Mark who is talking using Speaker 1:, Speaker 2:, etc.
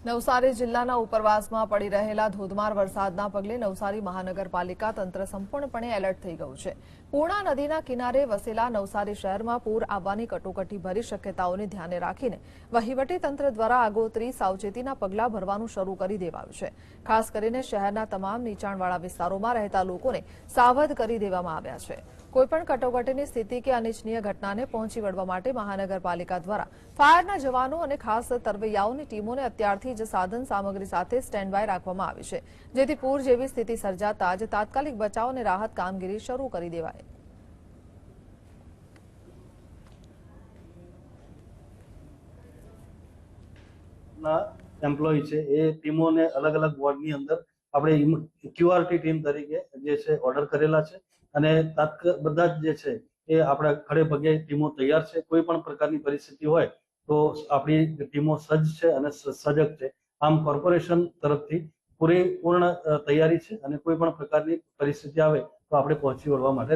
Speaker 1: નવસારી જિલ્લાના ઉપરવાસમાં પડી રહેલા ધોધમાર વરસાદના પગલે નવસારી મહાનગરપાલિકા તંત્ર સંપૂર્ણપણે એલર્ટ થઈ ગયું છે. પૂર્ણા નદીના કિનારે વસેલા નવસારી શહેરમાં પૂર આવવાની કટોકટી ભરી શક્યતાઓને ધ્યાને રાખીને વહીવટી તંત્ર દ્વારા આગોતરી સાવચેતીના પગલાં ભરવાનું શરૂ કરી દેવાયું છે. ખાસ કરીને શહેરના તમામ નીચાણવાળા વિસ્તારોમાં રહેતા લોકોને સાવધ કરી દેવામાં આવ્યા છે. કોઈપણ કટોકટીની સ્થિતિ કે અનિચ્છનીય ઘટનાને પહોંચી વળવા માટે મહાનગરપાલિકા દ્વારા ફાયરના જવાનો અને ખાસ તરવૈયાઓની ટીમોને અત્યારથી જ સાધન સામગ્રી સાથે સ્ટેન્ડ બાય રાખવામાં આવી છે, જેથી પૂર જેવી સ્થિતિ સર્જાતા જ તાત્કાલિક બચાવ અને રાહત કામગીરી શરૂ કરી દેવાય.
Speaker 2: એમ્પ્લોય છે એ ટીમોને અલગ અલગ વોર્ડની અંદર આપણે ક્યુઆરટી ટીમ તરીકે જે છે ઓર્ડર કરેલા છે અને બધા જ જે છે એ આપણા ખડે પગે ટીમો તૈયાર છે. કોઈ પણ પ્રકારની પરિસ્થિતિ હોય તો આપણી ટીમો સજ્જ છે અને સજગ છે. આમ કોર્પોરેશન તરફથી પૂર્ણ તૈયારી છે અને કોઈ પણ પ્રકારની પરિસ્થિતિ આવે તો આપણે પહોંચી વળવા માટે